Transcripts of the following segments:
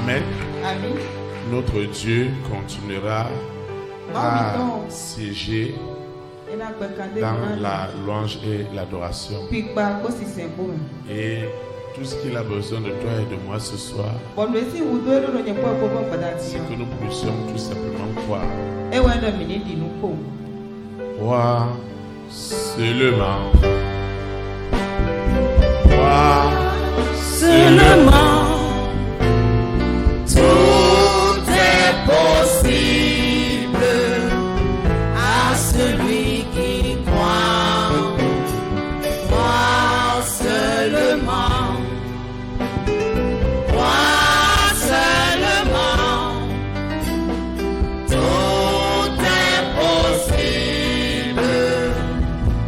Amen. Amen. Notre Dieu continuera à siéger dans la louange et l'adoration. Et tout ce qu'il a besoin de toi et de moi ce soir, c'est que nous puissions tout simplement croire. Croire seulement. Croire seulement. Tout est possible à celui qui croit. Croire seulement. Croire seulement. Tout est possible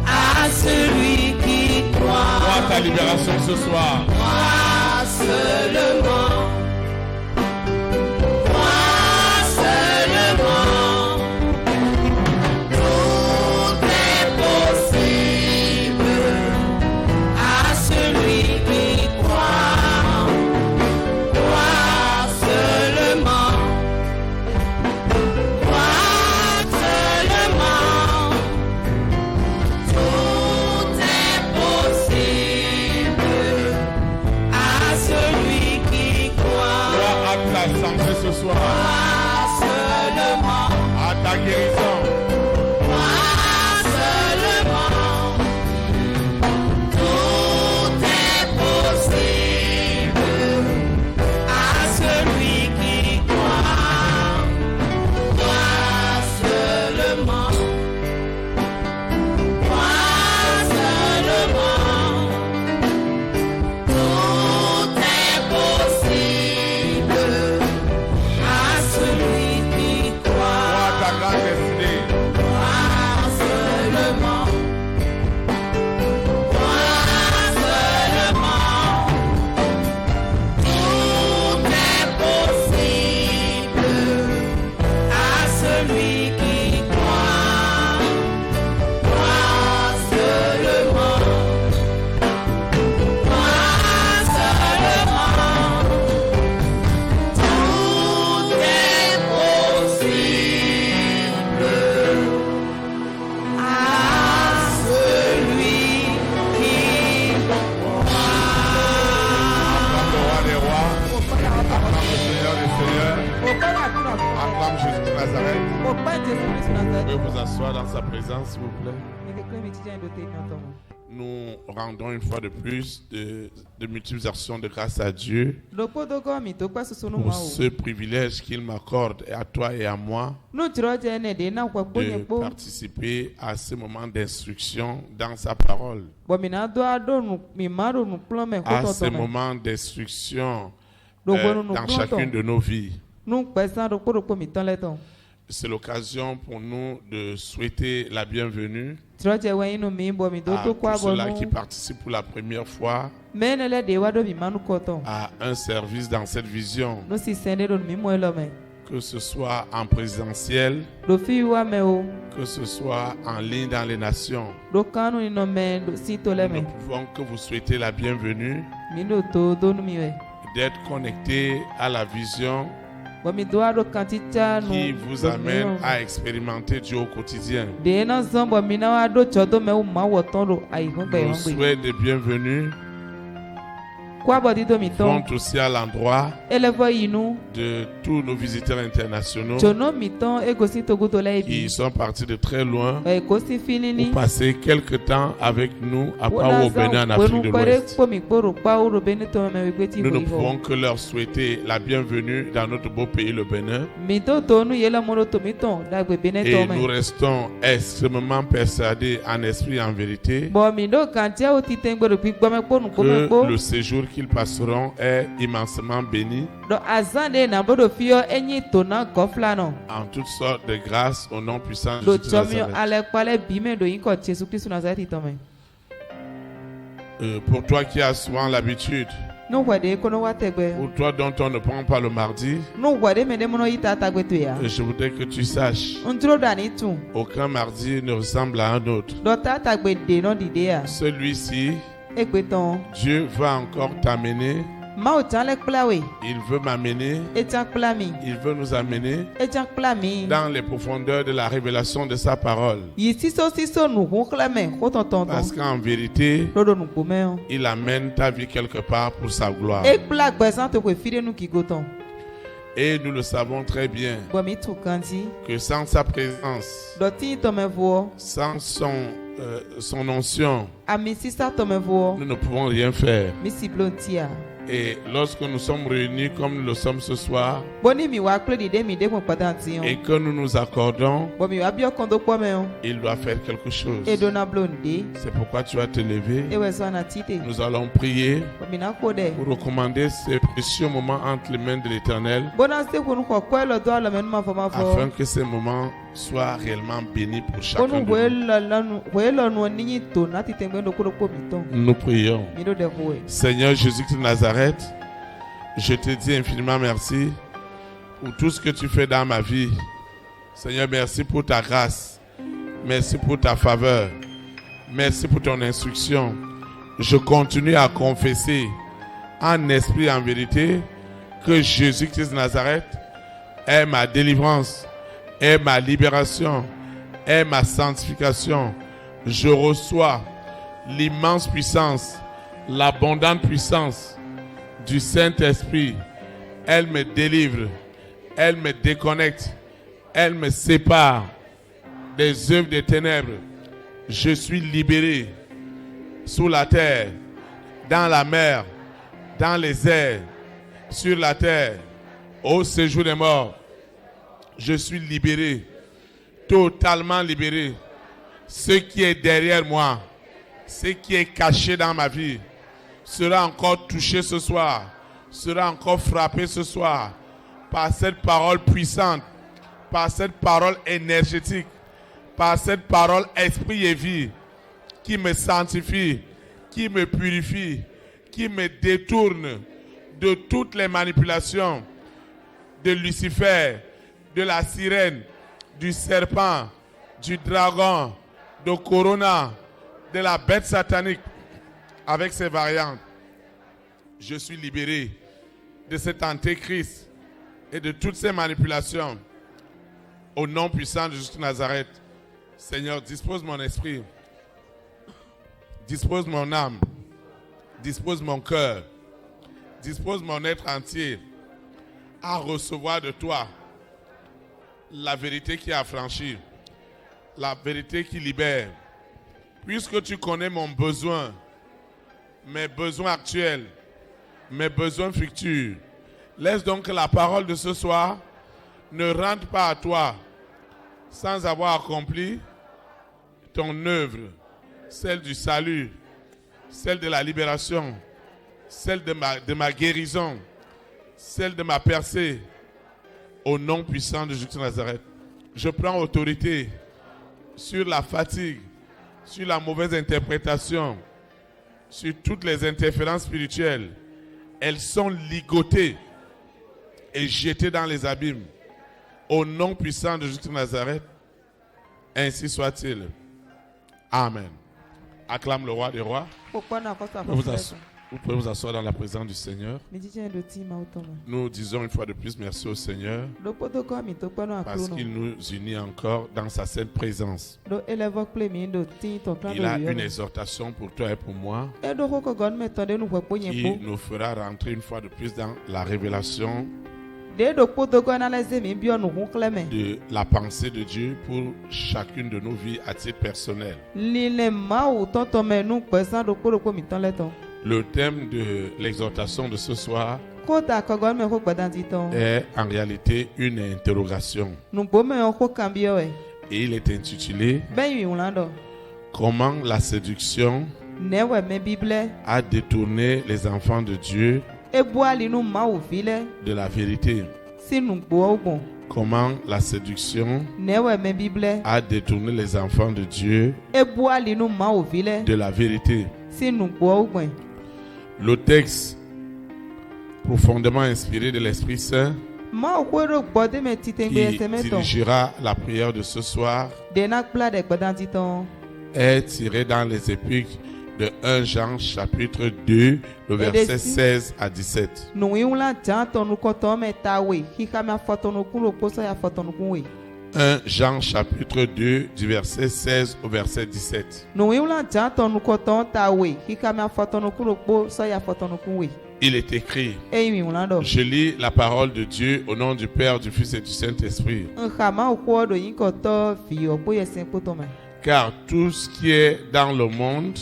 à celui qui croit. Crois ta libération ce soir. Croire seulement. Ce soir, à ta guérison, seulement, tout est possible à celui qui croit. Crois seulement, crois seulement, tout est possible. Celui qui croit, ta grande destinée. Crois seulement. Crois seulement. Tout est possible à celui qui croit. Crois seulement. Crois seulement. Tout est possible à celui qui croit. Acclame le roi des rois, acclame le Seigneur des seigneurs, acclame Jésus de Nazareth. Vous pouvez vous asseoir dans sa présence, s'il vous plaît. Nous rendons une fois de plus de multiples actions de grâce à Dieu pour ce privilège qu'il m'accorde à toi et à moi de participer à ce moment d'instruction dans sa parole, à ce moment d'instruction dans chacune de nos vies. C'est l'occasion pour nous de souhaiter la bienvenue à tous ceux-là qui participent pour la première fois à un service dans cette vision, que ce soit en présentiel, que ce soit en ligne dans les nations. Nous ne pouvons que vous souhaiter la bienvenue, d'être connectés à la vision qui vous amène à expérimenter Dieu au quotidien. Nos souhaits de bienvenue vont aussi à l'endroit de tous nos visiteurs internationaux qui sont partis de très loin pour passer quelques temps avec nous à Pao au Bénin, en Afrique de l'Ouest. Nous ne pouvons que leur souhaiter la bienvenue dans notre beau pays, le Bénin. Et nous restons extrêmement persuadés en esprit et en vérité que le séjour qu'ils passeront est immensément béni en toutes sortes de grâces au nom puissant de Jésus de Nazareth. Pour toi qui as souvent l'habitude, ou toi dont on ne prend pas le mardi, je voudrais que tu saches, aucun mardi ne ressemble à un autre. Celui-ci, Dieu va encore t'amener Il veut m'amener, il veut nous amener dans les profondeurs de la révélation de sa parole. Parce qu'en vérité, il amène ta vie quelque part pour sa gloire. Et nous le savons très bien que sans sa présence, sans son onction, nous ne pouvons rien faire. Et lorsque nous sommes réunis comme nous le sommes ce soir, et que nous nous accordons, il doit faire quelque chose. C'est pourquoi tu vas te lever. Nous allons prier pour recommander ces précieux moments entre les mains de l'Éternel, afin que ces moments soient réellement bénis pour chacun de nous. Nous prions. Seigneur Jésus-Christ de Nazareth, je te dis infiniment merci pour tout ce que tu fais dans ma vie. Seigneur, merci pour ta grâce. Merci pour ta faveur. Merci pour ton instruction. Je continue à confesser en esprit et en vérité que Jésus-Christ de Nazareth est ma délivrance, est ma libération, est ma sanctification. Je reçois l'immense puissance, l'abondante puissance du Saint-Esprit. Elle me délivre, elle me déconnecte, elle me sépare des œuvres des ténèbres. Je suis libéré sous la terre, dans la mer, dans les airs, sur la terre, au séjour des morts. Je suis libéré, totalement libéré. Ce qui est derrière moi, ce qui est caché dans ma vie, sera encore touché ce soir, sera encore frappé ce soir par cette parole puissante, par cette parole énergétique, par cette parole esprit et vie qui me sanctifie, qui me purifie, qui me détourne de toutes les manipulations de Lucifer, de la sirène, du serpent, du dragon, de Corona, de la bête satanique avec ses variantes. Je suis libéré de cet antéchrist et de toutes ces manipulations. Au nom puissant de Jésus de Nazareth, Seigneur, dispose mon esprit, dispose mon âme, dispose mon cœur, dispose mon être entier à recevoir de toi la vérité qui affranchit, la vérité qui libère. Puisque tu connais mon besoin, mes besoins actuels, mes besoins futurs, laisse donc que la parole de ce soir ne rentre pas à toi sans avoir accompli ton œuvre, celle du salut, celle de la libération, celle de ma guérison, celle de ma percée, au nom puissant de Jésus de Nazareth. Je prends autorité sur la fatigue, sur la mauvaise interprétation, sur toutes les interférences spirituelles. Elles sont ligotées et jetées dans les abîmes. Au nom puissant de Jésus de Nazareth, ainsi soit-il. Amen. Acclame le roi des rois. Vous pouvez vous asseoir dans la présence du Seigneur. Nous disons une fois de plus merci au Seigneur parce qu'il nous unit encore dans sa sainte présence. Il a une exhortation pour toi et pour moi qui nous fera rentrer une fois de plus dans la révélation de la pensée de Dieu pour chacune de nos vies à titre personnel. Le thème de l'exhortation de ce soir est en réalité une interrogation. Et il est intitulé Comment la séduction a détourné les enfants de Dieu de la vérité. Comment la séduction a détourné les enfants de Dieu de la vérité. Le texte profondément inspiré de l'Esprit Saint qui dirigera la prière de ce soir est tiré dans les Épîtres de 1 Jean chapitre 2, le verset 16 à 17. 1 Jean chapitre 2 du verset 16 au verset 17. Il est écrit, je lis la parole de Dieu au nom du Père, du Fils et du Saint-Esprit. Car tout ce qui est dans le monde,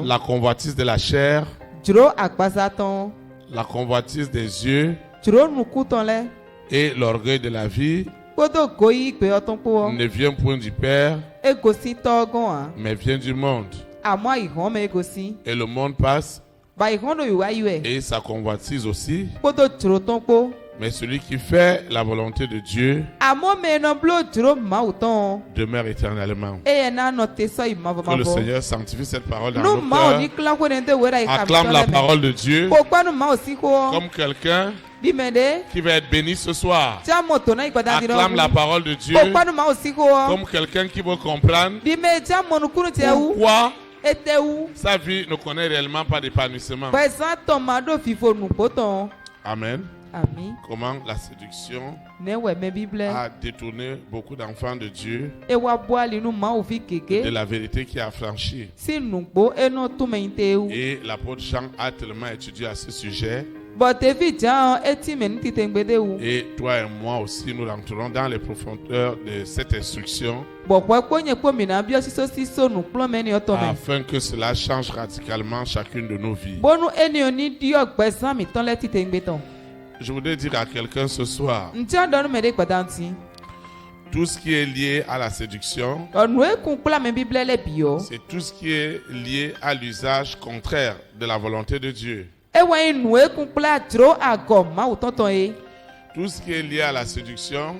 la convoitise de la chair, la convoitise des yeux et l'orgueil de la vie ne vient point du Père, mais vient du monde. Et le monde passe et sa convoitise aussi. Mais celui qui fait la volonté de Dieu demeure éternellement. Que le Seigneur sanctifie cette parole dans nos cœurs. Acclame la parole de Dieu comme quelqu'un qui va être béni ce soir. Acclame la parole de Dieu comme quelqu'un qui va comprendre pourquoi sa vie ne connaît réellement pas d'épanouissement. Amen. Comment la séduction a détourné beaucoup d'enfants de Dieu de la vérité qui a affranchi. Et l'apôtre Jean a tellement étudié à ce sujet. Et toi et moi aussi, nous rentrerons dans les profondeurs de cette instruction afin que cela change radicalement chacune de nos vies. Je voudrais dire à quelqu'un ce soir, tout ce qui est lié à la séduction, c'est tout ce qui est lié à l'usage contraire de la volonté de Dieu. Tout ce qui est lié à la séduction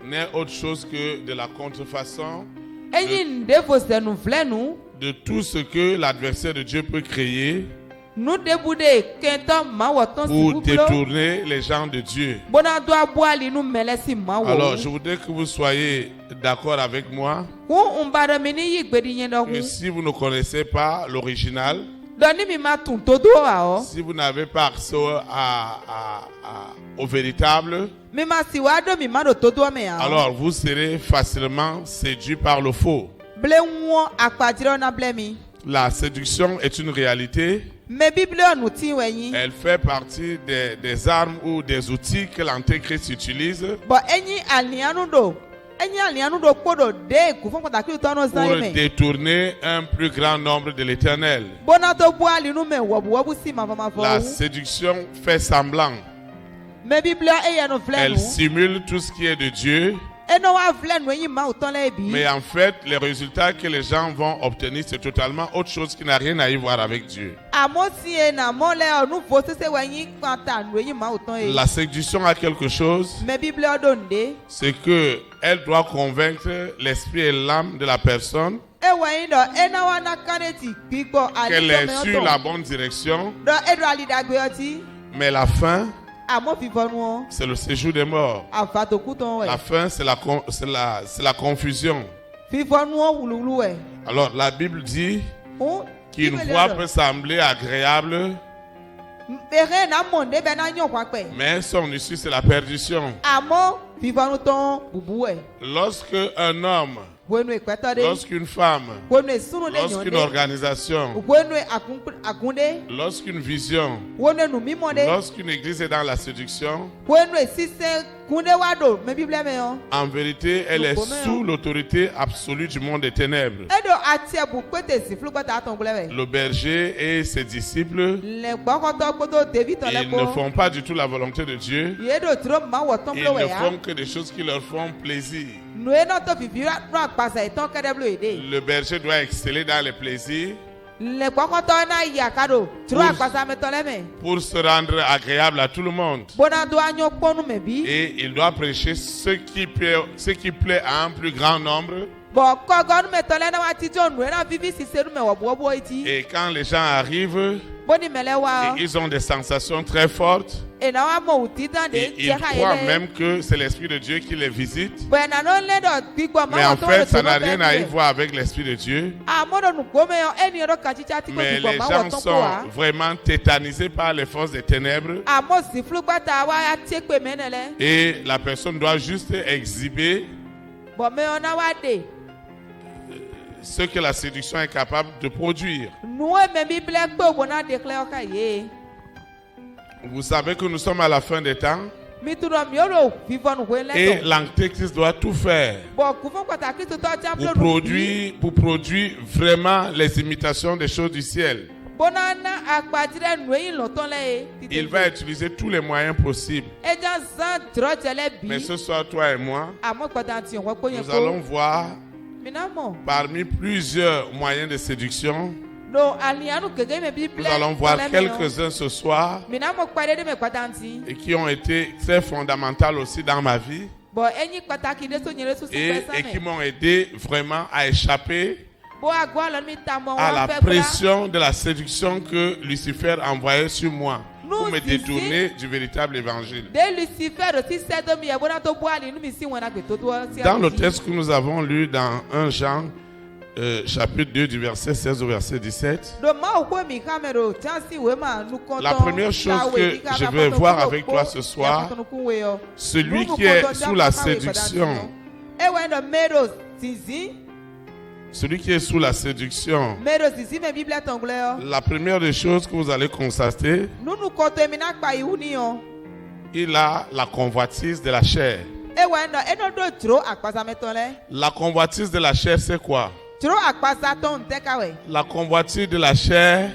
n'est autre chose que de la contrefaçon de tout ce que l'adversaire de Dieu peut créer pour détourner les gens de Dieu. Alors, je voudrais que vous soyez d'accord avec moi que si vous ne connaissez pas l'original, si vous n'avez pas accès au véritable, alors vous serez facilement séduit par le faux. La séduction est une réalité. Elle fait partie des armes ou des outils que l'Antéchrist utilise pour détourner un plus grand nombre de l'Éternel. La séduction fait semblant. Elle simule tout ce qui est de Dieu. Mais en fait, les résultats que les gens vont obtenir, c'est totalement autre chose qui n'a rien à y voir avec Dieu. La séduction a quelque chose, c'est que elle doit convaincre l'esprit et l'âme de la personne qu'elle est sur la bonne direction, mais la fin, c'est le séjour des morts. La fin, c'est la confusion. Alors, la Bible dit qu'une voix peut sembler agréable, mais son issue, c'est la perdition. Lorsque un homme, lorsqu'une femme, lorsqu'une organisation, lorsqu'une vision, lorsqu'une église est dans la séduction, en vérité, elle est sous l'autorité absolue du monde des ténèbres. Le berger et ses disciples, ils ne font pas du tout la volonté de Dieu. Ils ne font que des choses qui leur font plaisir. Le berger doit exceller dans les plaisirs pour se rendre agréable à tout le monde. Et il doit prêcher ce qui plaît à un plus grand nombre Et quand les gens arrivent, ils ont des sensations très fortes. Et ils croient même que c'est l'Esprit de Dieu qui les visite. Mais en fait, ça n'a rien à y voir avec l'Esprit de Dieu. Mais les gens sont vraiment tétanisés par les forces des ténèbres. Et la personne doit juste exhiber ce que la séduction est capable de produire. Vous savez que nous sommes à la fin des temps. Et l'Antéchrist doit tout faire pour produire vraiment les imitations des choses du ciel. Il va utiliser tous les moyens possibles. Mais ce soir, toi et moi, nous allons voir parmi plusieurs moyens de séduction. Nous allons voir quelques-uns ce soir et qui ont été très fondamentaux aussi dans ma vie et qui m'ont aidé vraiment à échapper à la pression de la séduction que Lucifer envoyait sur moi pour me détourner du véritable évangile. Dans le texte que nous avons lu dans 1 Jean, chapitre 2 du verset 16 au verset 17. La première chose que je vais voir avec toi ce soir, celui qui est sous la séduction, celui qui est sous la séduction, la première des choses que vous allez constater, il a la convoitise de la chair. La convoitise de la chair, c'est quoi? La convoitise de la chair,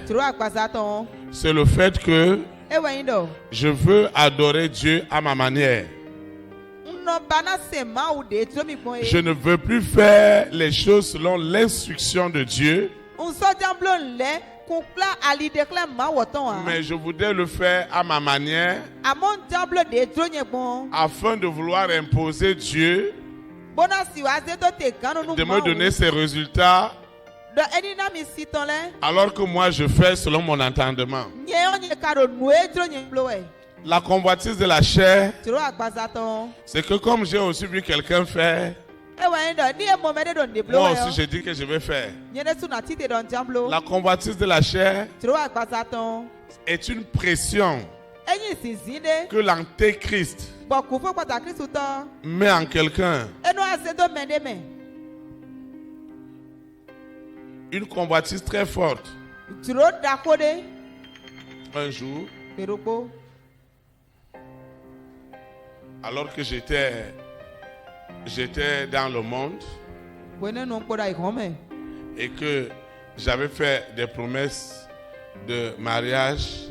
c'est le fait que je veux adorer Dieu à ma manière. Je ne veux plus faire les choses selon l'instruction de Dieu, mais je voudrais le faire à ma manière afin de vouloir imposer Dieu de me donner ses résultats alors que moi je fais selon mon entendement. La convoitise de la chair, c'est que comme j'ai aussi vu quelqu'un faire, moi aussi je dis que je vais faire. La convoitise de la chair est une pression que l'Antéchrist met en quelqu'un. Une convoitise très forte. Un jour, alors que j'étais dans le monde et que j'avais fait des promesses de mariage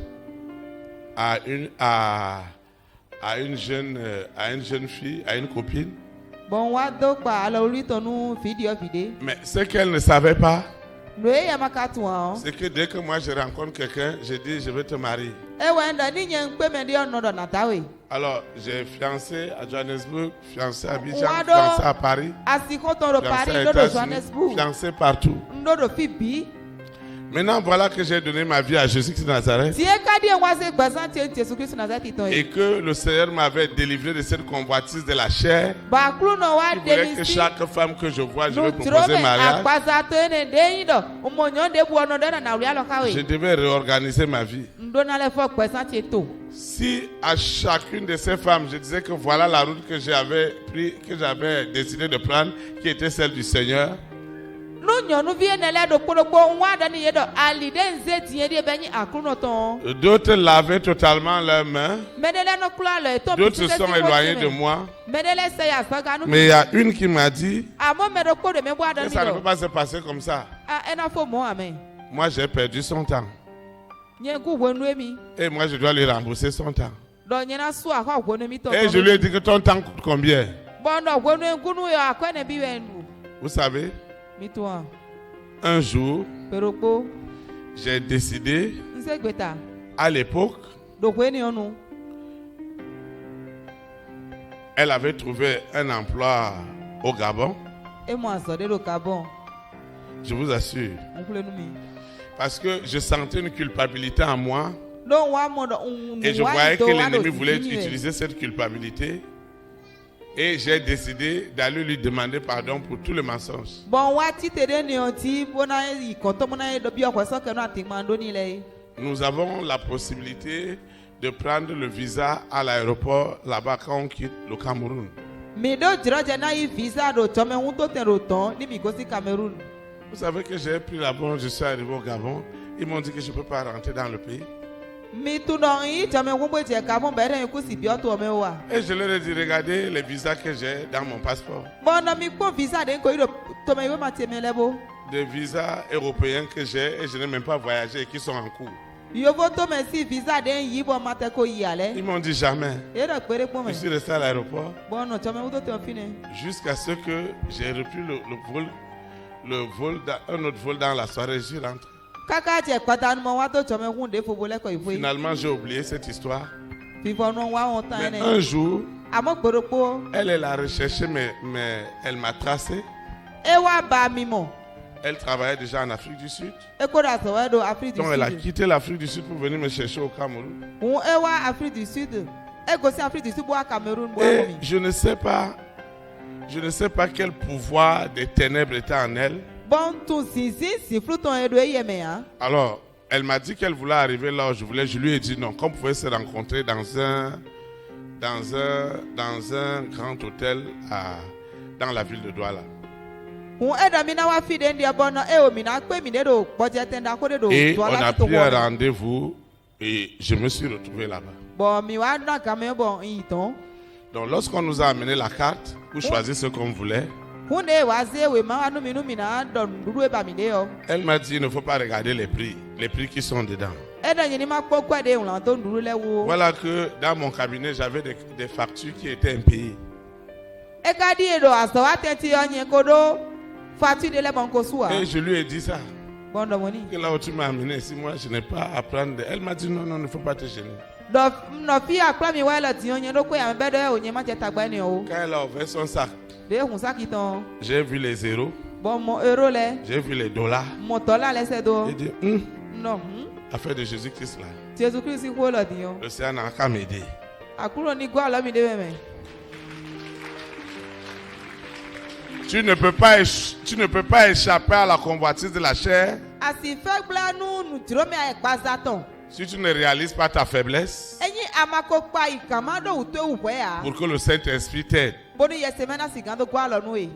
à une jeune fille, à une copine. Mais ce qu'elle ne savait pas, c'est que dès que moi je rencontre quelqu'un, je dis je veux te marier. Alors j'ai fiancé à Johannesburg, fiancé à Abidjan, fiancé à Paris, fiancé à États-Unis, fiancé partout. Maintenant, voilà que j'ai donné ma vie à Jésus-Christ de Nazareth et que le Seigneur m'avait délivré de cette convoitise de la chair. Il voulait que chaque femme que je vois, je vais proposer mariage. Je devais réorganiser ma vie. Si à chacune de ces femmes, je disais que voilà la route que j'avais décidé de prendre, qui était celle du Seigneur, d'autres lavaient totalement leurs mains, d'autres se sont éloignés de moi. Mais il y a une qui m'a dit que ça ne peut pas se passer comme ça. Moi j'ai perdu son temps et moi je dois lui rembourser son temps. Et je lui ai dit que ton temps coûte combien? Vous savez, un jour, j'ai décidé, à l'époque, elle avait trouvé un emploi au Gabon. Je vous assure. Parce que je sentais une culpabilité en moi. Et je voyais que l'ennemi voulait utiliser cette culpabilité. Et j'ai décidé d'aller lui demander pardon pour tous les mensonges. Nous avons la possibilité de prendre le visa à l'aéroport là-bas quand on quitte le Cameroun. Vous savez que j'ai pris la bonne, je suis arrivé au Gabon. Ils m'ont dit que je ne peux pas rentrer dans le pays. Et je leur ai dit, regardez les visas que j'ai dans mon passeport. Des visas européens que j'ai et je n'ai même pas voyagé et qui sont en cours. Ils m'ont dit jamais. Je suis resté à l'aéroport jusqu'à ce que j'ai repris un autre vol dans la soirée. Je suis rentré. Finalement, j'ai oublié cette histoire. Mais un jour, elle l'a recherché, mais elle m'a tracé. Elle travaillait déjà en Afrique du Sud. Donc elle a quitté l'Afrique du Sud pour venir me chercher au Cameroun. Et je ne sais pas quel pouvoir des ténèbres était en elle. Alors, elle m'a dit qu'elle voulait arriver là où je voulais. Je lui ai dit non, qu'on pouvait se rencontrer dans un grand hôtel dans la ville de Douala. Et on a pris un rendez-vous et je me suis retrouvé là-bas. Donc lorsqu'on nous a amené la carte pour choisir ce qu'on voulait, elle m'a dit il ne faut pas regarder les prix qui sont dedans. Voilà que dans mon cabinet j'avais des factures qui étaient impayées. Et je lui ai dit ça. Que là où tu m'as amené, si moi je n'ai pas à prendre. Elle m'a dit non, il ne faut pas te gêner. Quand elle a ouvert son sac, j'ai vu les zéros. J'ai vu les dollars. J'ai dit, affaire de Jésus-Christ là. Le Seigneur n'a qu'à m'aider. Tu ne peux pas échapper à la convoitise de la chair. Si tu ne réalises pas ta faiblesse, pour que le Saint-Esprit t'aide.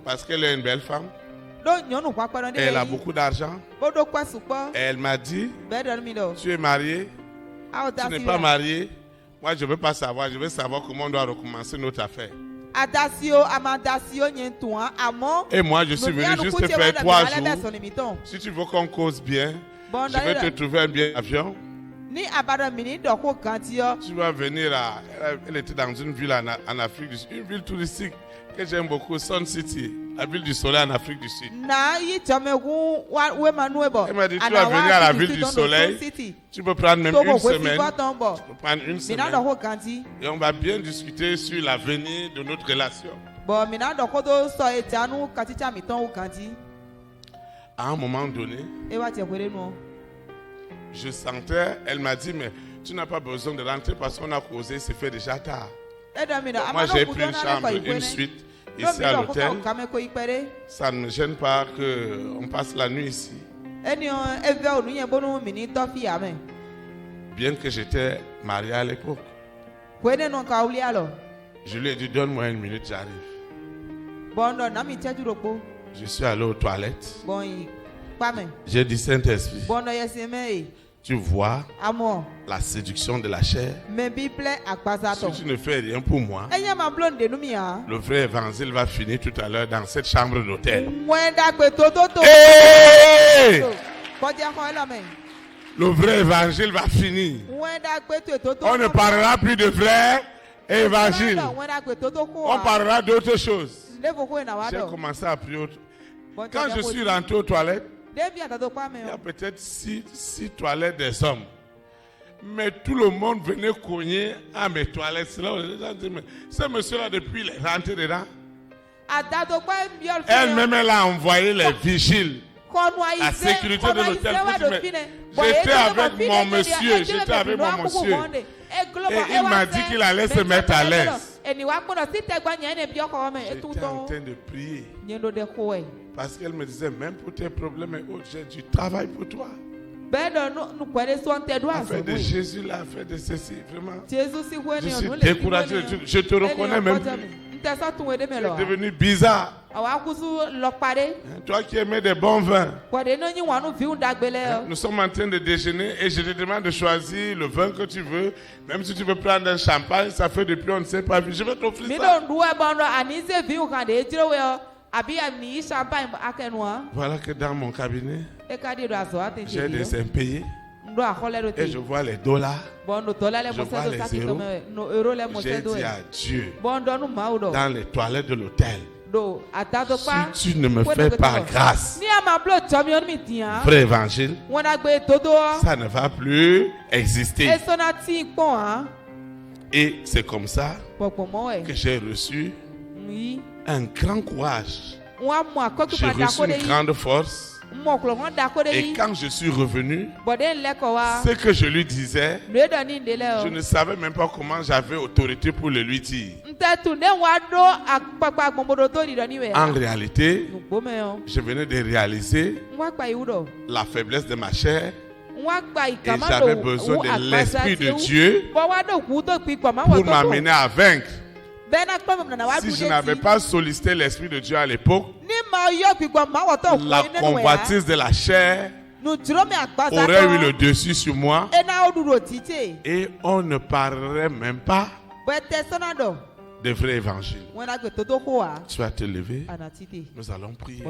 Parce qu'elle est une belle femme. Elle a beaucoup d'argent. Elle m'a dit, tu es marié, tu n'es pas marié. Moi, je ne veux pas savoir. Je veux savoir comment on doit recommencer notre affaire. Et moi, je suis venu juste te faire 3 jours. Si tu veux qu'on cause bien, je vais te trouver un billet d'avion. Tu vas venir elle était dans une ville en Afrique du Sud, une ville touristique que j'aime beaucoup, Sun City, la ville du soleil en Afrique du Sud. Elle m'a dit, tu vas venir à la ville du soleil, tu peux prendre même une semaine. Et on va bien discuter sur l'avenir de notre relation. À un moment donné, je sentais, elle m'a dit, mais tu n'as pas besoin de rentrer parce qu'on a causé, c'est fait déjà tard. Moi, j'ai pris une chambre, une suite ici à l'hôtel. Ça ne me gêne pas qu'on passe la nuit ici. Bien que j'étais marié à l'époque. Je lui ai dit, donne-moi 1 minute, j'arrive. Je suis allé aux toilettes. J'ai dit, Saint-Esprit, tu vois la séduction de la chair. Si tu ne fais rien pour moi, le vrai évangile va finir tout à l'heure dans cette chambre d'hôtel. Hey! Le vrai évangile va finir. On ne parlera plus de vrai évangile. On parlera d'autre chose. J'ai commencé à prier. Quand je suis rentré aux toilettes, il y a peut-être 6 toilettes des hommes. Mais tout le monde venait cogner à mes toilettes. C'est là où les gens disaient, mais ce monsieur-là, depuis il est rentré dedans. Elle-même, elle a envoyé les vigiles. La sécurité de l'hôtel. J'étais avec mon monsieur. Et il m'a dit qu'il allait se mettre à l'aise. J'étais en train de prier. Parce qu'elle me disait, même pour tes problèmes et autres, j'ai du travail pour toi. Affaire de Jésus là, affaire de ceci, vraiment. Je suis découragé. Je te reconnais même plus. Tu es devenu bizarre. Toi qui aimais des bons vins. Nous sommes en train de déjeuner et je te demande de choisir le vin que tu veux. Même si tu veux prendre un champagne, ça fait depuis on ne sait pas. Je vais t'offrir ça. Voilà que dans mon cabinet, j'ai des impayés. Et je vois les dollars. Je vois les euros. J'ai dit à Dieu, dans les toilettes de l'hôtel, si tu ne me fais pas grâce, vrai évangile, ça ne va plus exister. Et c'est comme ça que j'ai reçu un grand courage. J'ai reçu une grande force. Et quand je suis revenu, ce que je lui disais, je ne savais même pas comment j'avais autorité pour le lui dire. En réalité, je venais de réaliser la faiblesse de ma chair. Et j'avais besoin de l'Esprit de Dieu pour m'amener à vaincre. Si je n'avais pas sollicité l'Esprit de Dieu à l'époque, la convoitise de la chair aurait eu le dessus sur moi et on ne parlerait même pas de vrai évangile. Tu vas te lever, nous allons prier.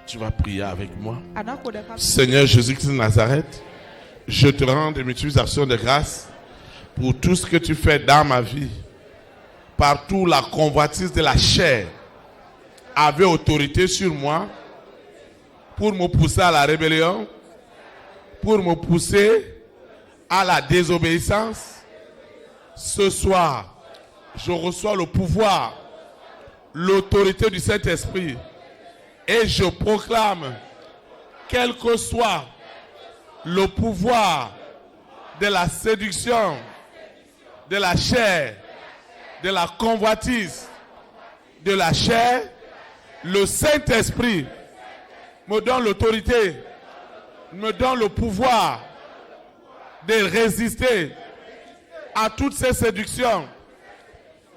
Tu vas prier avec moi. Seigneur Jésus-Christ de Nazareth, je te rends de multiples actions de grâce pour tout ce que tu fais dans ma vie. Partout la convoitise de la chair avait autorité sur moi pour me pousser à la rébellion, pour me pousser à la désobéissance. Ce soir, je reçois le pouvoir, l'autorité du Saint-Esprit et je proclame, quel que soit le pouvoir de la séduction, de la chair, de la convoitise, de la chair, le Saint-Esprit me donne l'autorité, me donne le pouvoir de résister à toutes ces séductions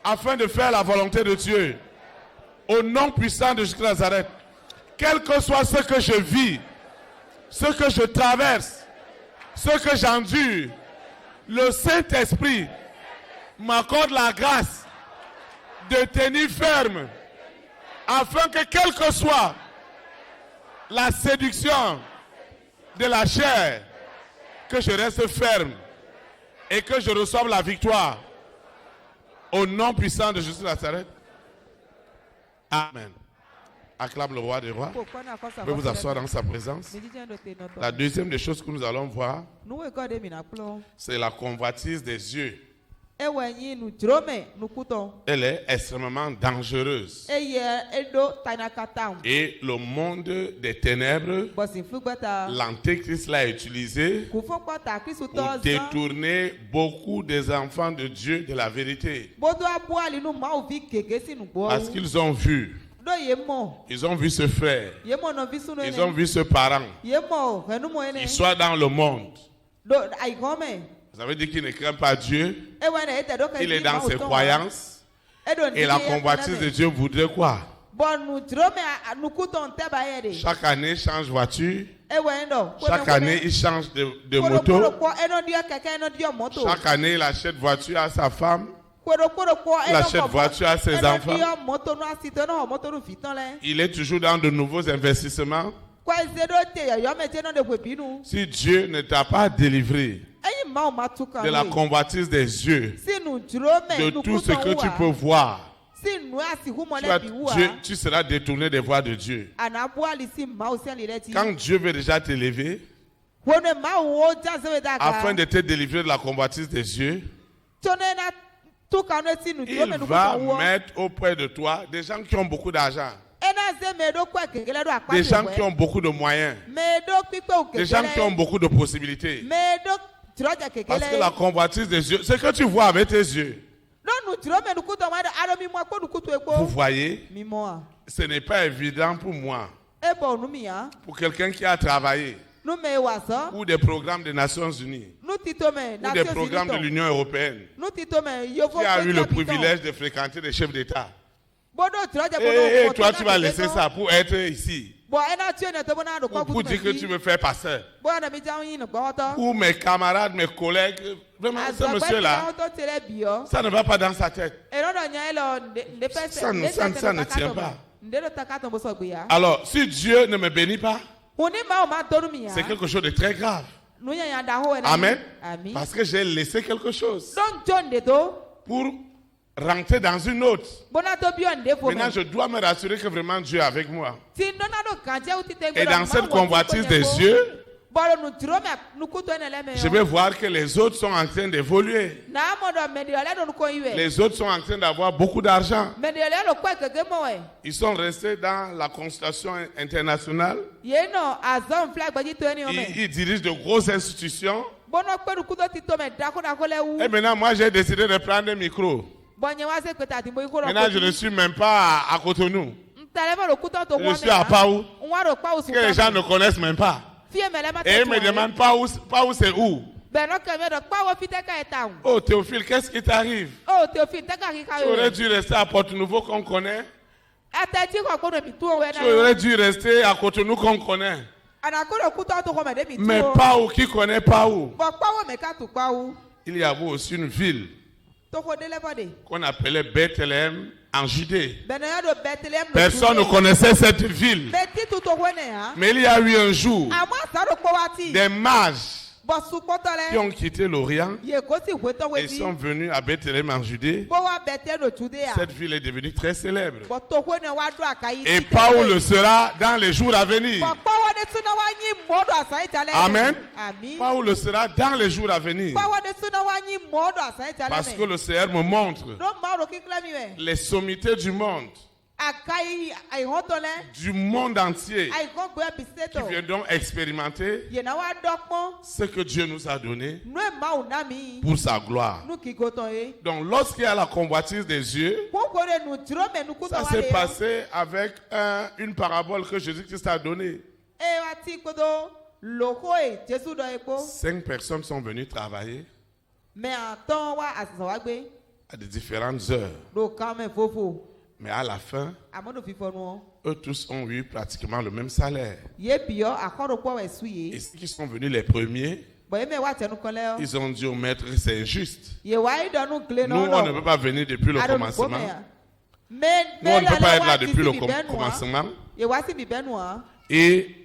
afin de faire la volonté de Dieu. Au nom puissant de Jésus de Nazareth, quel que soit ce que je vis, ce que je traverse, ce que j'endure, le Saint-Esprit m'accorde la grâce de tenir ferme afin que quelle que soit la séduction de la chair, que je reste ferme et que je reçoive la victoire au nom puissant de Jésus de Nazareth. Amen. Acclame le roi des rois. Vous pouvez vous asseoir dans sa présence. La deuxième des choses que nous allons voir, c'est la convoitise des yeux. Elle est extrêmement dangereuse. Et le monde des ténèbres, l'antéchrist l'a utilisé pour détourner beaucoup des enfants de Dieu de la vérité. Parce qu'ils ont vu. Ils ont vu ce frère. Ils ont vu ce parent. Ils sont dans le monde. Ça veut dire qu'il ne craint pas Dieu. Il est dans ses croyances. Et la convoitise de Dieu voudrait quoi? Chaque année, il change de voiture. Chaque année, il change de moto. Chaque année, il achète voiture à sa femme. Il achète voiture à ses enfants. Il est toujours dans de nouveaux investissements. Si Dieu ne t'a pas délivré de la convoitise des yeux, de tout ce que tu peux voir, tu seras détourné des voies de Dieu. Quand Dieu veut déjà t'élever, afin de te délivrer de la convoitise des yeux, Il va mettre auprès de toi des gens qui ont beaucoup d'argent. Des gens qui ont beaucoup de moyens. Des gens qui ont beaucoup de possibilités. Parce que la convoitise des yeux, c'est que tu vois avec tes yeux. Vous voyez, ce n'est pas évident pour moi. Pour quelqu'un qui a travaillé. Ou des programmes des Nations Unies. Ou des programmes de l'Union Européenne. Qui a eu le privilège de fréquenter des chefs d'État. Et toi, tu vas laisser ça pour être ici. Pour dire que tu veux faire pasteur. Ou mes camarades, mes collègues. Vraiment, ce monsieur-là, ça ne va pas dans sa tête. Ça ne tient pas. Alors, si Dieu ne me bénit pas, c'est quelque chose de très grave. Amen. Parce que j'ai laissé quelque chose pour rentrer dans une autre. Maintenant, je dois me rassurer que vraiment Dieu est avec moi. Et dans cette convoitise des yeux, je vais voir que les autres sont en train d'évoluer. Les autres sont en train d'avoir beaucoup d'argent. Ils sont restés dans la consultation internationale. Ils dirigent de grosses institutions. Et maintenant, moi, j'ai décidé de prendre un micro. Maintenant, je ne suis même pas à Cotonou. Je suis à Paou, que les gens ne connaissent même pas. Et ils me demandent pas où c'est où. Oh Théophile, qu'est-ce qui t'arrive? Tu aurais dû rester à Porto-Nouveau qu'on connaît. Tu aurais dû rester à Cotonou qu'on connaît. Mais Paou, qui connaît Paou? Il y a aussi une ville qu'on appelait Bethléem en Judée. Personne ne connaissait cette ville. Mais il y a eu un jour des mages qui ont quitté l'Orient et sont venus à Bethléem en Judée. Cette ville est devenue très célèbre. Et Paul le sera dans les jours à venir. Amen. Paul le sera dans les jours à venir. Parce que le Seigneur me montre les sommités du monde. Du monde entier qui viendront expérimenter ce que Dieu nous a donné pour sa gloire. Donc lorsqu'il y a la convoitise des yeux, ça s'est passé avec une parabole que Jésus-Christ a donnée. 5 personnes sont venues travailler à de différentes heures. Mais à la fin, eux tous ont eu pratiquement le même salaire. Et ceux qui sont venus les premiers, ils ont dit au maître que c'est injuste. Nous, on ne peut pas venir depuis le commencement. Nous, on ne peut pas être là depuis le commencement et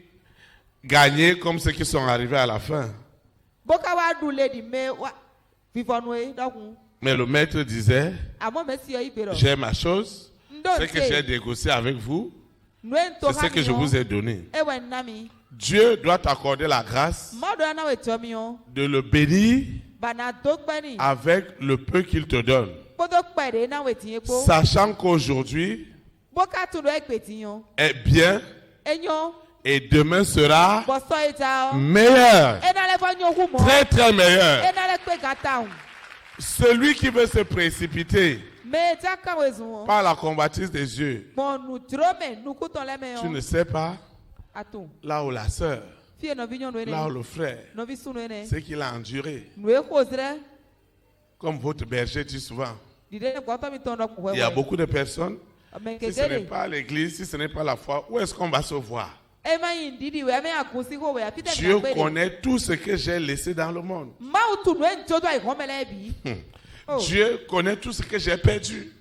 gagner comme ceux qui sont arrivés à la fin. Mais le maître disait, j'ai ma chose. Ce que j'ai négocié avec vous, c'est ce que je vous ai donné. Dieu doit t'accorder la grâce de le bénir avec le peu qu'il te donne. Sachant qu'aujourd'hui est bien et demain sera meilleur. Très très meilleur. Celui qui veut se précipiter par la convoitise des yeux, tu ne sais pas là où la sœur, là où le frère, ce qu'il a enduré. Comme votre berger dit souvent, il y a beaucoup de personnes, si ce n'est pas l'église, si ce n'est pas la foi, où est-ce qu'on va se voir? Dieu connaît tout ce que j'ai laissé dans le monde. Dieu connaît tout ce que j'ai perdu.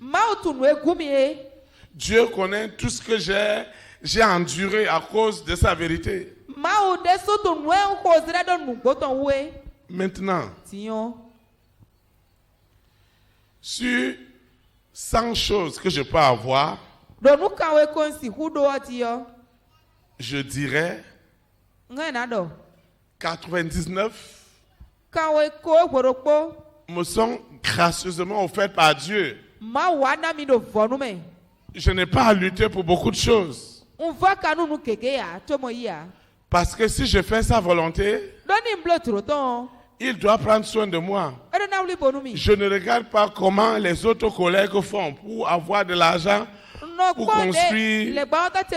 Dieu connaît tout ce que j'ai enduré à cause de sa vérité. Maintenant, sur 100 choses que je peux avoir, je dirais 99 me sont gracieusement offertes par Dieu. Je n'ai pas à lutter pour beaucoup de choses. Parce que si je fais sa volonté, il doit prendre soin de moi. Je ne regarde pas comment les autres collègues font pour avoir de l'argent, pour construire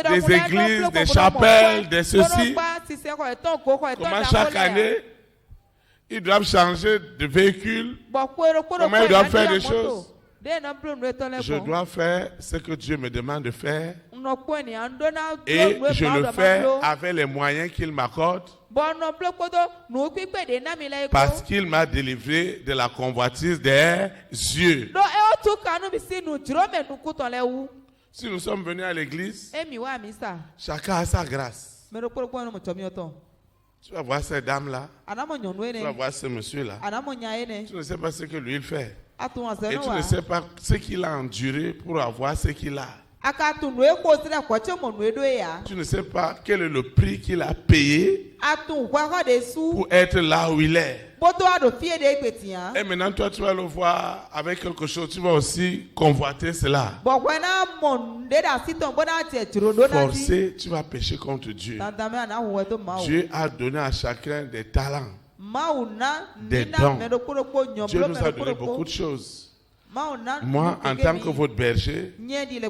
des églises, des chapelles, des ceci. Comment chaque année, ils doivent changer de véhicule. Comment ils doivent faire des choses. Je dois faire ce que Dieu me demande de faire. Et je le fais avec les moyens qu'il m'accorde. Parce qu'il m'a délivré de la convoitise des yeux. Si nous sommes venus à l'église, chacun a sa grâce. Tu vas voir cette dame-là. Tu vas voir ce monsieur-là. Tu ne sais pas ce que lui il fait. Et tu ne sais pas ce qu'il a enduré pour avoir ce qu'il a. Tu ne sais pas quel est le prix qu'il a payé pour être là où il est. Et maintenant, toi, tu vas le voir avec quelque chose. Tu vas aussi convoiter cela. Forcé, tu vas pécher contre Dieu. Dieu a donné à chacun des talents, des dons. Dieu nous a donné beaucoup de choses. Moi, en tant que votre berger, j'ai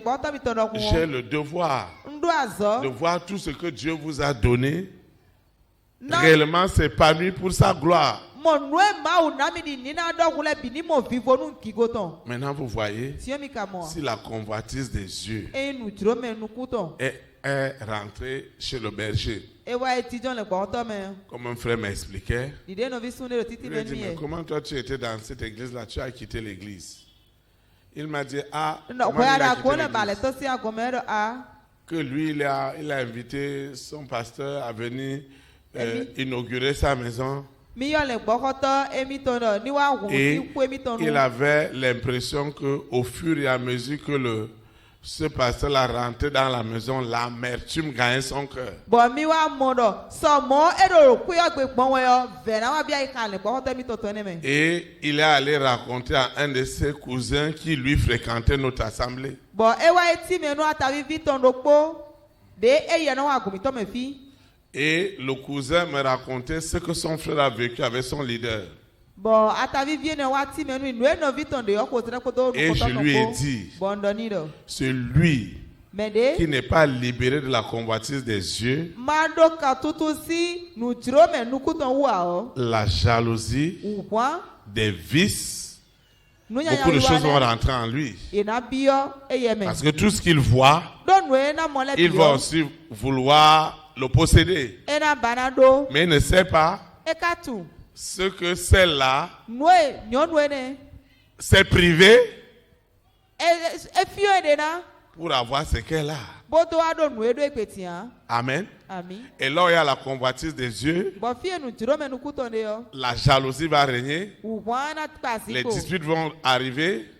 le devoir de voir tout ce que Dieu vous a donné réellement s'épanouir pour sa gloire. Maintenant, vous voyez, si la convoitise des yeux est rentrée chez le berger, comme un frère m'expliquait, il lui a dit, mais comment toi tu étais dans cette église-là, tu as quitté l'église? Il m'a dit, que lui, il a invité son pasteur à venir inaugurer sa maison. Et il avait l'impression qu'au fur et à mesure que ce pasteur l'a rentré dans la maison, l'amertume gagnait son cœur. Et il est allé raconter à un de ses cousins qui lui fréquentait notre assemblée. Et le cousin me racontait ce que son frère a vécu avec son leader. Et je lui ai dit, celui qui n'est pas libéré de la convoitise des yeux, la jalousie, des vices, beaucoup de choses vont rentrer en lui. Parce que tout ce qu'il voit, il va aussi vouloir le posséder. Mais il ne sait pas ce que celle-là s'est privée pour avoir ce qu'elle a. Amen. Et là où il y a la convoitise des yeux, la jalousie va régner, les disputes vont arriver,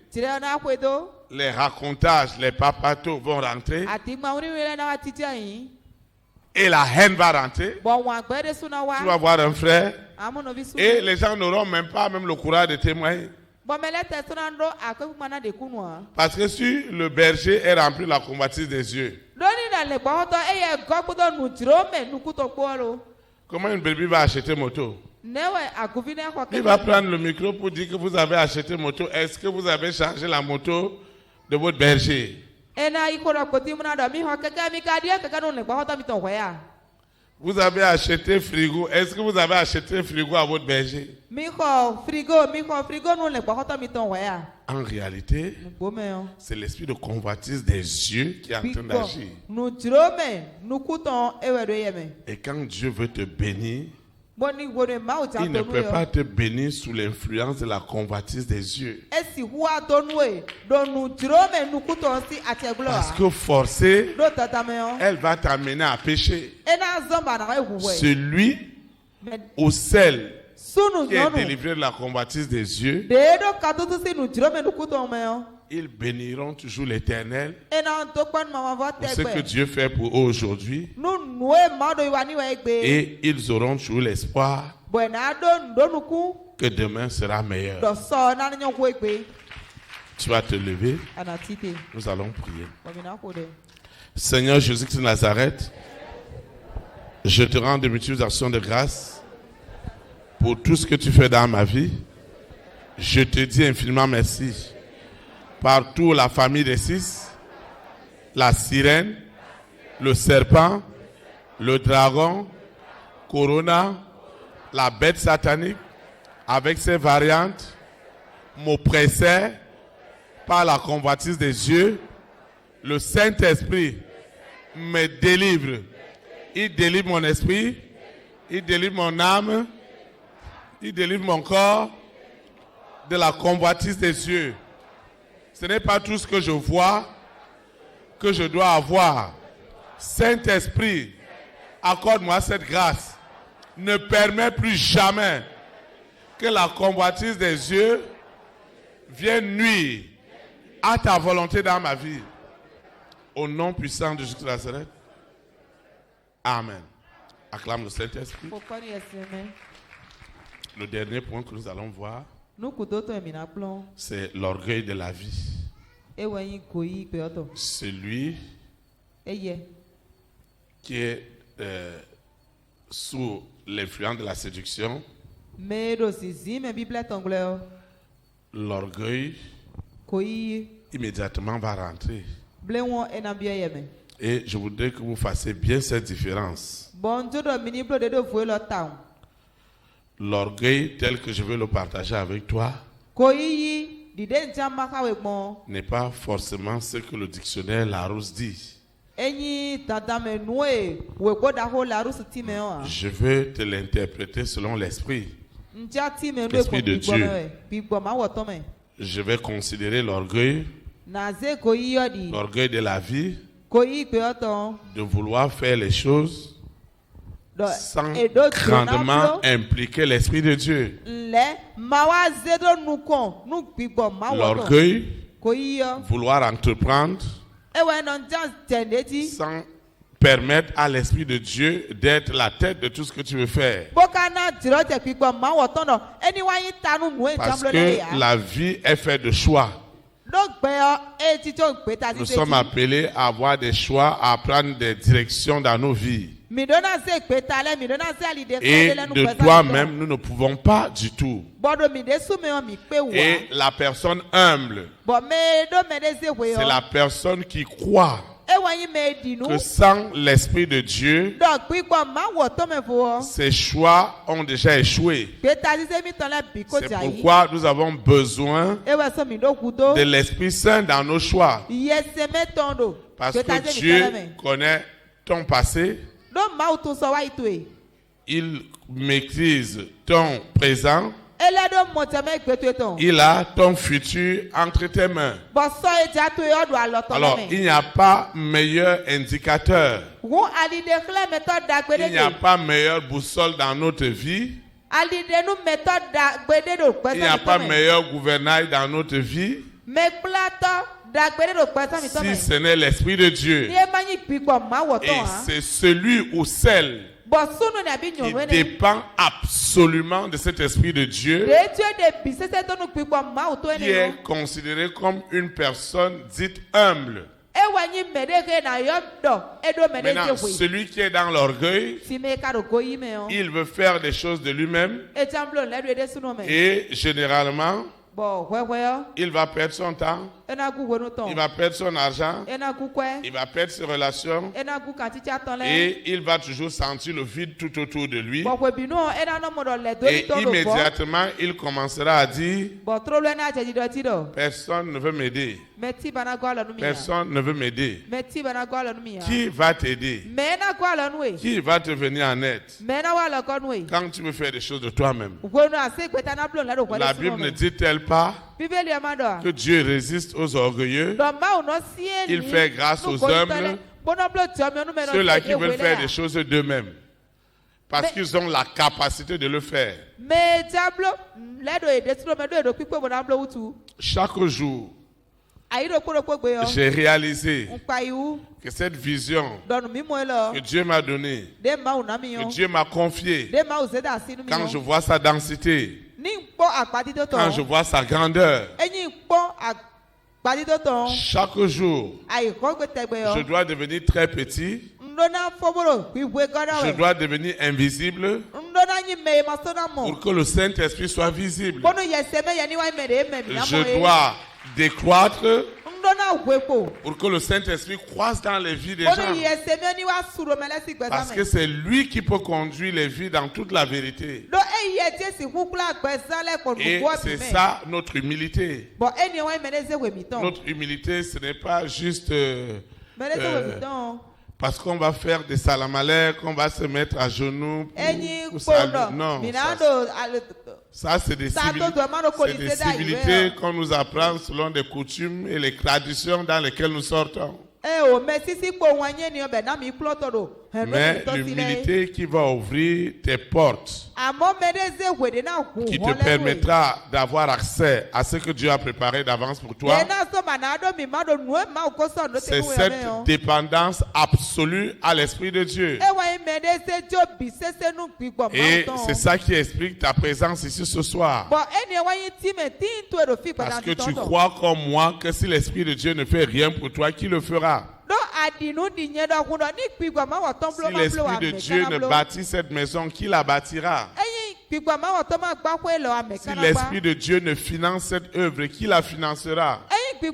les racontages, les papatos vont rentrer, et la haine va rentrer. Tu vas voir un frère et les gens n'auront même pas le courage de témoigner. Parce que si le berger est rempli de la convoitise des yeux, comment une brebis va acheter moto? Il va prendre le micro pour dire que vous avez acheté moto. Est-ce que vous avez changé la moto de votre berger? Vous avez acheté frigo. Est-ce que vous avez acheté frigo à votre berger? En réalité, c'est l'esprit de convoitise des yeux qui est en train d'agir. Et quand Dieu veut te bénir, il ne peut pas te bénir sous l'influence de la convoitise des yeux. Parce que forcée, elle va t'amener à pécher. Celui au sel qui est délivré de la convoitise des yeux, ils béniront toujours l'Éternel pour ce que Dieu fait pour eux aujourd'hui. Et ils auront toujours l'espoir que demain sera meilleur. Tu vas te lever. Nous allons prier. Seigneur Jésus-Christ de Nazareth, je te rends de multiples actions de grâce pour tout ce que tu fais dans ma vie. Je te dis infiniment merci. Partout la famille des 6, la sirène, le serpent, le dragon, Corona, la bête satanique, avec ses variantes, m'oppressait par la convoitise des yeux. Le Saint-Esprit me délivre. Il délivre mon esprit, il délivre mon âme, il délivre mon corps de la convoitise des yeux. Ce n'est pas tout ce que je vois que je dois avoir. Saint-Esprit, accorde-moi cette grâce. Ne permets plus jamais que la convoitise des yeux vienne nuire à ta volonté dans ma vie. Au nom puissant de Jésus de Nazareth. Amen. Acclame le Saint-Esprit. Le dernier point que nous allons voir, c'est l'orgueil de la vie. Celui qui est sous l'influence de la séduction, l'orgueil immédiatement va rentrer. Et je voudrais que vous fassiez bien cette différence. L'orgueil tel que je veux le partager avec toi n'est pas forcément ce que le dictionnaire Larousse dit. Je veux te l'interpréter selon l'esprit de Dieu. Je vais considérer l'orgueil de la vie, de vouloir faire les choses sans grandement impliquer l'Esprit de Dieu. L'orgueil, vouloir entreprendre sans permettre à l'Esprit de Dieu d'être la tête de tout ce que tu veux faire. Parce que la vie est faite de choix. Nous sommes appelés à avoir des choix, à prendre des directions dans nos vies. Et de toi-même, nous ne pouvons pas du tout. Et la personne humble, c'est la personne qui croit que sans l'Esprit de Dieu, ses choix ont déjà échoué. C'est pourquoi nous avons besoin de l'Esprit Saint dans nos choix. Parce que Dieu connaît ton passé. Il maîtrise ton présent. Il a ton futur entre tes mains. Alors, il n'y a pas meilleur indicateur. Il n'y a pas meilleure boussole dans notre vie. Il n'y a pas meilleur gouvernail dans notre vie. Si ce n'est l'Esprit de Dieu. Et c'est celui ou celle qui dépend absolument de cet Esprit de Dieu, qui est considéré comme une personne dite humble. Maintenant, celui qui est dans l'orgueil, il veut faire des choses de lui-même et généralement, il va perdre son temps, il va perdre son argent, il va perdre ses relations et il va toujours sentir le vide tout autour de lui. Et immédiatement, il commencera à dire: personne ne veut m'aider. Personne ne veut m'aider. Qui va t'aider? Qui va te venir en aide quand tu veux faire des choses de toi-même? La Bible ne dit-elle pas que Dieu résiste aux orgueilleux? Il fait grâce aux humbles, ceux-là qui veulent faire des choses d'eux-mêmes, parce qu'ils ont la capacité de le faire. Chaque jour, j'ai réalisé que cette vision que Dieu m'a donnée, que Dieu m'a confiée, quand je vois sa densité, Quand je vois sa grandeur, chaque jour, je dois devenir très petit. Je dois devenir invisible pour que le Saint-Esprit soit visible. Je dois décroître pour que le Saint-Esprit croisse dans les vies des gens. Parce que c'est lui qui peut conduire les vies dans toute la vérité. Et c'est ça notre humilité. Notre humilité, ce n'est pas juste parce qu'on va faire des salamalek, qu'on va se mettre à genoux pour saluer. Non, ça c'est des civilités qu'on nous apprend selon des coutumes et les traditions dans lesquelles nous sortons. Mais l'humilité qui va ouvrir tes portes, qui te permettra d'avoir accès à ce que Dieu a préparé d'avance pour toi, c'est cette dépendance absolue à l'Esprit de Dieu. Et c'est ça qui explique ta présence ici ce soir. Parce que tu crois comme moi que si l'Esprit de Dieu ne fait rien pour toi, qui le fera? Si l'Esprit de Dieu ne bâtit cette maison, qui la bâtira? Si l'Esprit de Dieu ne finance cette œuvre, qui la financera? Si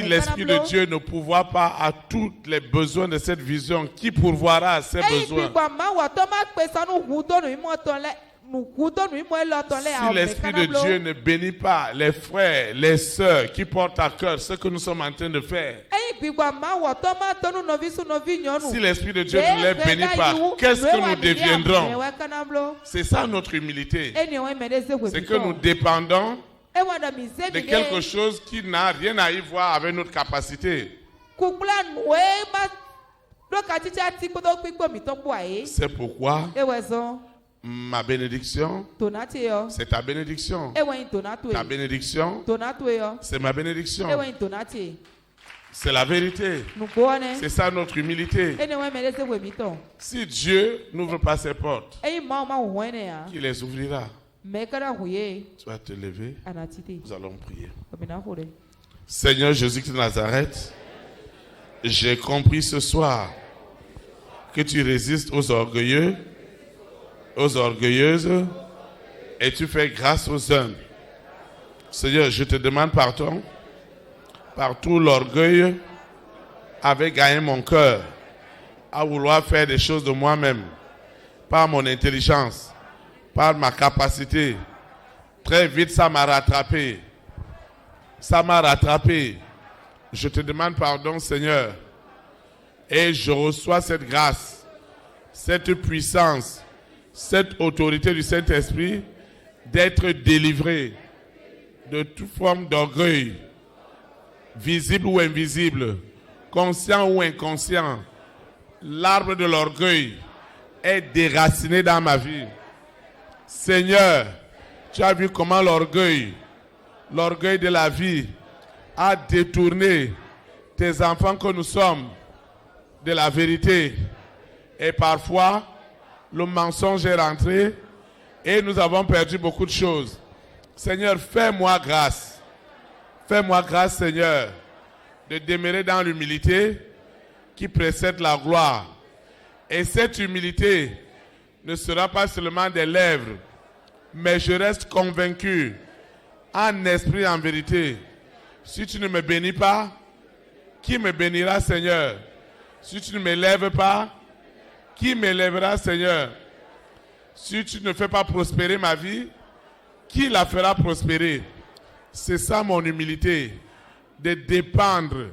l'Esprit de Dieu ne pourvoit pas à tous les besoins de cette vision, qui pourvoira à ces besoins? Si l'Esprit de Dieu ne bénit pas les frères, les sœurs qui portent à cœur ce que nous sommes en train de faire, si l'Esprit de Dieu ne les bénit pas, qu'est-ce que nous deviendrons? C'est ça notre humilité. C'est que nous dépendons de quelque chose qui n'a rien à y voir avec notre capacité. C'est pourquoi ma bénédiction, c'est ta bénédiction. Ta bénédiction, c'est ma bénédiction. C'est la vérité. C'est ça notre humilité. Si Dieu n'ouvre pas ses portes, qui les ouvrira? Tu vas te lever. Nous allons prier. Seigneur Jésus-Christ de Nazareth, j'ai compris ce soir que tu résistes aux orgueilleux, aux orgueilleuses, et tu fais grâce aux humbles. Seigneur, je te demande pardon par tout l'orgueil avait gagné mon cœur à vouloir faire des choses de moi-même, par mon intelligence, par ma capacité. Très vite, ça m'a rattrapé. Ça m'a rattrapé. Je te demande pardon, Seigneur, et je reçois cette grâce, cette puissance, cette autorité du Saint-Esprit d'être délivré de toute forme d'orgueil, visible ou invisible, conscient ou inconscient. L'arbre de l'orgueil est déraciné dans ma vie. Seigneur, tu as vu comment l'orgueil de la vie a détourné tes enfants que nous sommes de la vérité. Et parfois, le mensonge est rentré et nous avons perdu beaucoup de choses. Seigneur, fais-moi grâce. Fais-moi grâce, Seigneur, de demeurer dans l'humilité qui précède la gloire. Et cette humilité ne sera pas seulement des lèvres, mais je reste convaincu, en esprit et en vérité. Si tu ne me bénis pas, qui me bénira, Seigneur? Si tu ne m'élèves pas, qui m'élèvera, Seigneur? Si tu ne fais pas prospérer ma vie, qui la fera prospérer? C'est ça mon humilité, de dépendre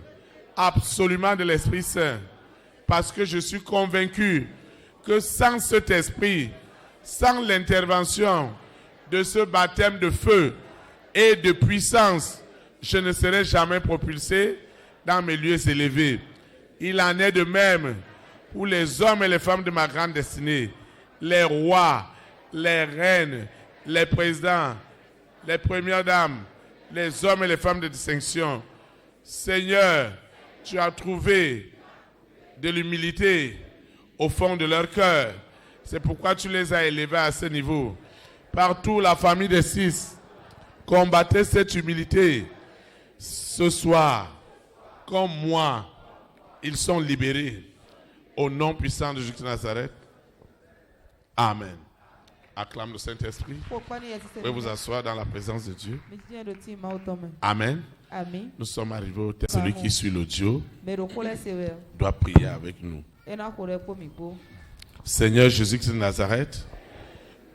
absolument de l'Esprit Saint. Parce que je suis convaincu que sans cet esprit, sans l'intervention de ce baptême de feu et de puissance, je ne serai jamais propulsé dans mes lieux élevés. Il en est de même pour les hommes et les femmes de ma grande destinée, les rois, les reines, les présidents, les premières dames, les hommes et les femmes de distinction. Seigneur, tu as trouvé de l'humilité au fond de leur cœur. C'est pourquoi tu les as élevés à ce niveau. Partout, la famille des 6 combattait cette humilité. Ce soir, comme moi, ils sont libérés. Au nom puissant de Jésus de Nazareth. Amen. Acclame le Saint-Esprit. Vous pouvez vous asseoir dans la présence de Dieu. Amen. Nous sommes arrivés au terme. Celui qui suit l'audio doit prier avec nous. Seigneur Jésus-Christ de Nazareth,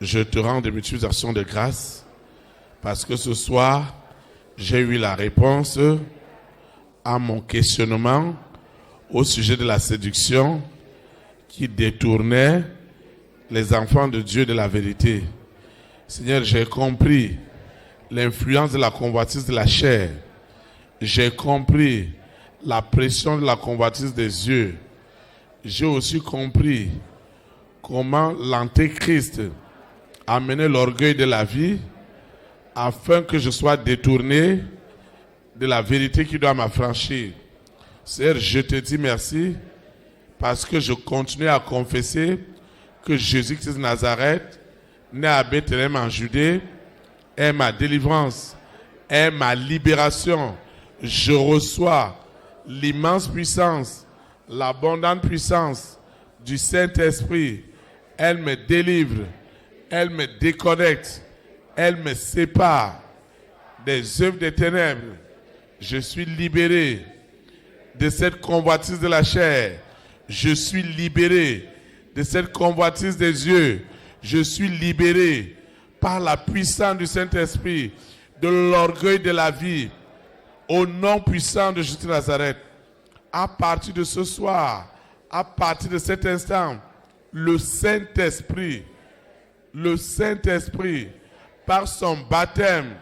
je te rends de multiples actions de grâce parce que ce soir, j'ai eu la réponse à mon questionnement au sujet de la séduction qui détournait les enfants de Dieu de la vérité. Seigneur, j'ai compris l'influence de la convoitise de la chair. J'ai compris la pression de la convoitise des yeux. J'ai aussi compris comment l'Antéchrist a mené l'orgueil de la vie afin que je sois détourné de la vérité qui doit m'affranchir. Seigneur, je te dis merci parce que je continue à confesser que Jésus-Christ de Nazareth, né à Bethléem en Judée, est ma délivrance, est ma libération. Je reçois l'immense puissance, l'abondante puissance du Saint-Esprit. Elle me délivre, elle me déconnecte, elle me sépare des œuvres des ténèbres. Je suis libéré de cette convoitise de la chair. Je suis libéré de cette convoitise des yeux. Je suis libéré par la puissance du Saint-Esprit de l'orgueil de la vie. Au nom puissant de Jésus de Nazareth, à partir de ce soir, à partir de cet instant, le Saint-Esprit, par son baptême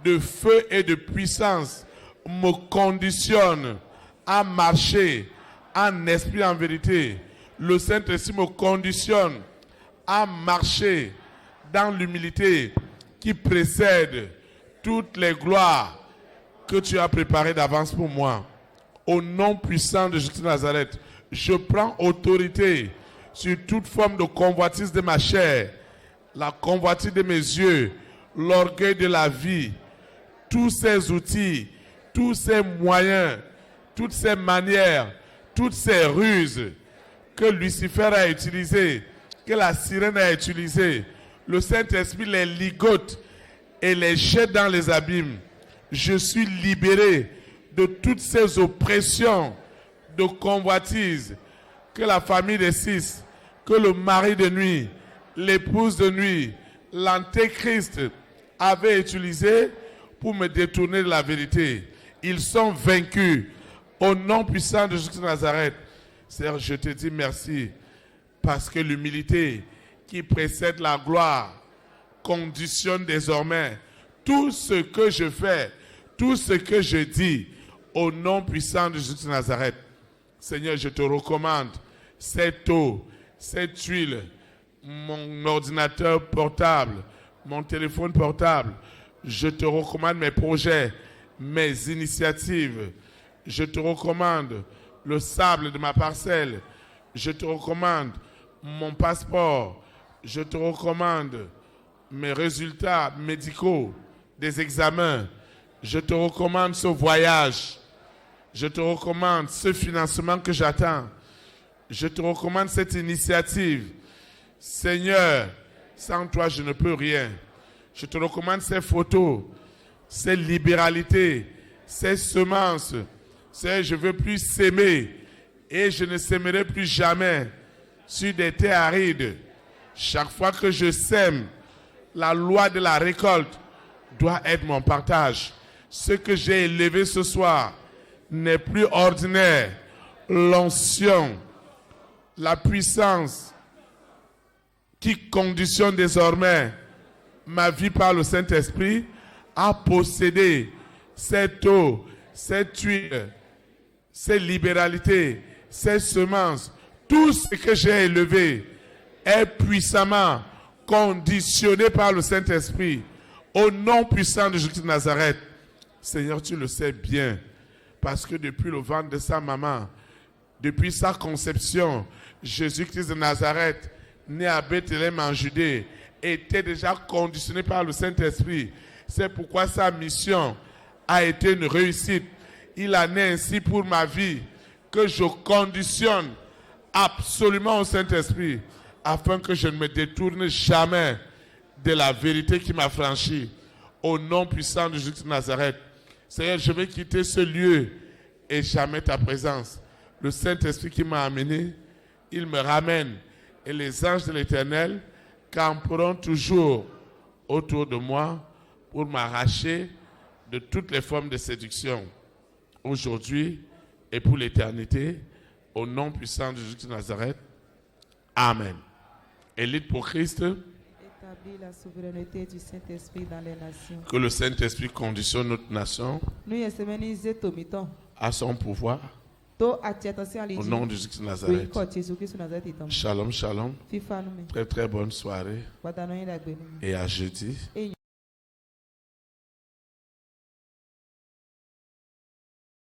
de feu et de puissance, me conditionne à marcher en esprit, en vérité. Le Saint-Esprit me conditionne à marcher dans l'humilité qui précède toutes les gloires que tu as préparées d'avance pour moi. Au nom puissant de Jésus de Nazareth, je prends autorité sur toute forme de convoitise de ma chair, la convoitise de mes yeux, l'orgueil de la vie, tous ces outils, tous ces moyens, toutes ces manières, toutes ces ruses que Lucifer a utilisées, que la sirène a utilisées. Le Saint-Esprit les ligote et les jette dans les abîmes. Je suis libéré de toutes ces oppressions de convoitise que la famille des 6, que le mari de nuit, l'épouse de nuit, l'Antéchrist avait utilisé pour me détourner de la vérité. Ils sont vaincus au nom puissant de Jésus de Nazareth. Seigneur, je te dis merci parce que l'humilité qui précède la gloire conditionne désormais tout ce que je fais, tout ce que je dis au nom puissant de Jésus de Nazareth. Seigneur, je te recommande cette eau, cette huile, mon ordinateur portable, mon téléphone portable. Je te recommande mes projets, mes initiatives. Je te recommande le sable de ma parcelle. Je te recommande mon passeport. Je te recommande mes résultats médicaux des examens. Je te recommande ce voyage. Je te recommande ce financement que j'attends. Je te recommande cette initiative. Seigneur, sans toi, je ne peux rien. Je te recommande ces photos, ces libéralités, ces semences. Seigneur, je ne veux plus s'aimer et je ne s'aimerai plus jamais sur des terres arides. Chaque fois que je sème, la loi de la récolte doit être mon partage. Ce que j'ai élevé ce soir n'est plus ordinaire. L'onction, la puissance qui conditionne désormais ma vie par le Saint-Esprit a possédé cette eau, cette huile, ces libéralités, ces semences. Tout ce que j'ai élevé est puissamment conditionné par le Saint-Esprit. Au nom puissant de Jésus de Nazareth. Seigneur, tu le sais bien, parce que depuis le ventre de sa maman, depuis sa conception, Jésus-Christ de Nazareth né à Bethléem en Judée, était déjà conditionné par le Saint-Esprit. C'est pourquoi sa mission a été une réussite. Il en est ainsi pour ma vie, que je conditionne absolument au Saint-Esprit, afin que je ne me détourne jamais de la vérité qui m'a franchi. Au nom puissant de Jésus de Nazareth, Seigneur, je vais quitter ce lieu et jamais ta présence. Le Saint-Esprit qui m'a amené, il me ramène. Et les anges de l'Éternel camperont toujours autour de moi pour m'arracher de toutes les formes de séduction. Aujourd'hui et pour l'éternité, au nom puissant de Jésus de Nazareth. Amen. Élite pour Christ. Établis la souveraineté du Saint-Esprit dans les nations. Que le Saint-Esprit conditionne notre nation à son pouvoir. Au nom de Jésus de Nazareth. Shalom, shalom. Très très bonne soirée. Et à jeudi.